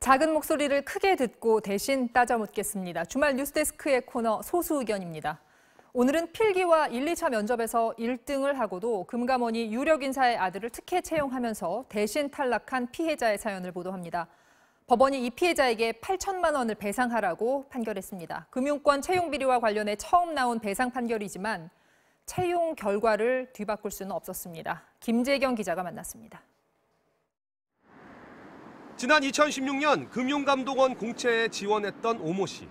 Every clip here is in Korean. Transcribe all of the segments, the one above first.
작은 목소리를 크게 듣고 대신 따져 묻겠습니다. 주말 뉴스데스크의 코너 소수 의견입니다. 오늘은 필기와 1, 2차 면접에서 1등을 하고도 금감원이 유력 인사의 아들을 특혜 채용하면서 대신 탈락한 피해자의 사연을 보도합니다. 법원이 이 피해자에게 8천만 원을 배상하라고 판결했습니다. 금융권 채용 비리와 관련해 처음 나온 배상 판결이지만 채용 결과를 뒤바꿀 수는 없었습니다. 김재경 기자가 만났습니다. 지난 2016년 금융감독원 공채에 지원했던 오모 씨.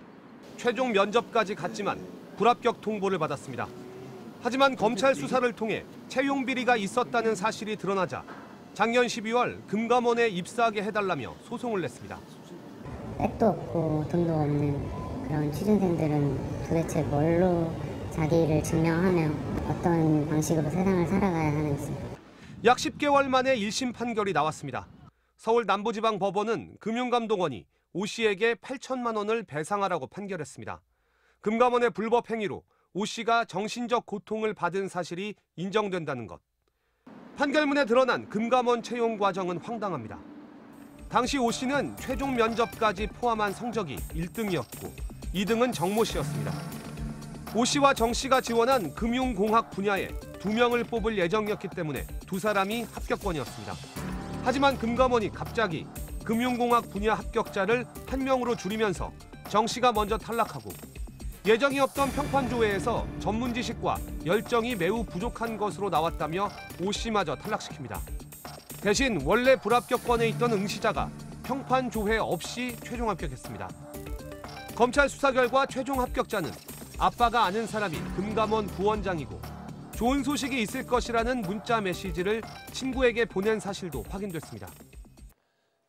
최종 면접까지 갔지만 불합격 통보를 받았습니다. 하지만 검찰 수사를 통해 채용 비리가 있었다는 사실이 드러나자 작년 12월 금감원에 입사하게 해달라며 소송을 냈습니다. 백도 없고 돈도 없는 그런 취준생들은 도대체 뭘로 자기를 증명하며 어떤 방식으로 세상을 살아가야 하는지. 약 10개월 만에 1심 판결이 나왔습니다. 서울 남부지방법원은 금융감독원이 오 씨에게 8천만 원을 배상하라고 판결했습니다. 금감원의 불법 행위로 오 씨가 정신적 고통을 받은 사실이 인정된다는 것. 판결문에 드러난 금감원 채용 과정은 황당합니다. 당시 오 씨는 최종 면접까지 포함한 성적이 1등이었고 2등은 정모 씨였습니다. 오 씨와 정 씨가 지원한 금융공학 분야에 2명을 뽑을 예정이었기 때문에 두 사람이 합격권이었습니다. 하지만 금감원이 갑자기 금융공학 분야 합격자를 1명으로 줄이면서 정 씨가 먼저 탈락하고 예정이 없던 평판조회에서 전문 지식과 열정이 매우 부족한 것으로 나왔다며 오 씨마저 탈락시킵니다. 대신 원래 불합격권에 있던 응시자가 평판조회 없이 최종 합격했습니다. 검찰 수사 결과 최종 합격자는 아빠가 아는 사람이 금감원 부원장이고 좋은 소식이 있을 것이라는 문자 메시지를 친구에게 보낸 사실도 확인됐습니다.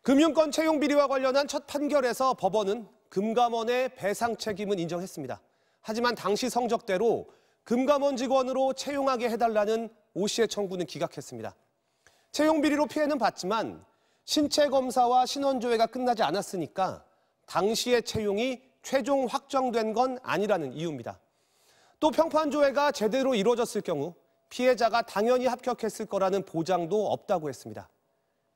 금융권 채용 비리와 관련한 첫 판결에서 법원은 금감원의 배상 책임은 인정했습니다. 하지만 당시 성적대로 금감원 직원으로 채용하게 해달라는 오 씨의 청구는 기각했습니다. 채용 비리로 피해는 봤지만 신체 검사와 신원조회가 끝나지 않았으니까 당시의 채용이 최종 확정된 건 아니라는 이유입니다. 또 평판조회가 제대로 이루어졌을 경우 피해자가 당연히 합격했을 거라는 보장도 없다고 했습니다.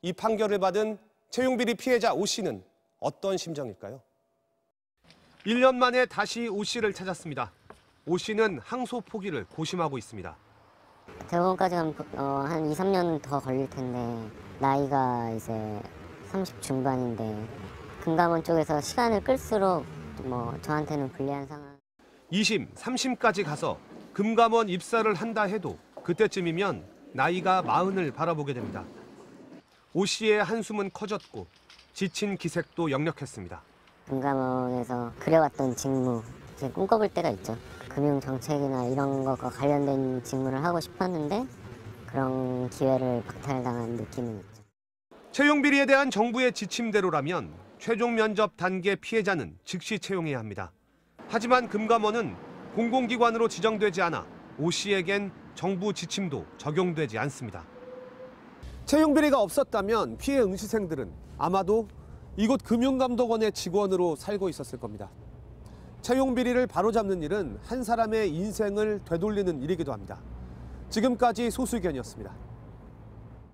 이 판결을 받은 채용비리 피해자 오 씨는 어떤 심정일까요? 1년 만에 다시 오 씨를 찾았습니다. 오 씨는 항소 포기를 고심하고 있습니다. 대법원까지 가면 한 2, 3년 더 걸릴 텐데 나이가 이제 30 중반인데 금감원 쪽에서 시간을 끌수록 저한테는 불리한 상황. 2심, 3심까지 가서 금감원 입사를 한다 해도 그때쯤이면 나이가 40을 바라보게 됩니다. 오 씨의 한숨은 커졌고 지친 기색도 역력했습니다. 금감원에서 그려왔던 직무, 이제 꿈꿔볼 때가 있죠. 금융정책이나 이런 것과 관련된 직무를 하고 싶었는데 그런 기회를 박탈당한 느낌은 있죠. 채용 비리에 대한 정부의 지침대로라면 최종 면접 단계 피해자는 즉시 채용해야 합니다. 하지만 금감원은 공공기관으로 지정되지 않아 오 씨에겐 정부 지침도 적용되지 않습니다. 채용 비리가 없었다면 피해 응시생들은 아마도 이곳 금융감독원의 직원으로 살고 있었을 겁니다. 채용 비리를 바로잡는 일은 한 사람의 인생을 되돌리는 일이기도 합니다. 지금까지 소수 의견이었습니다.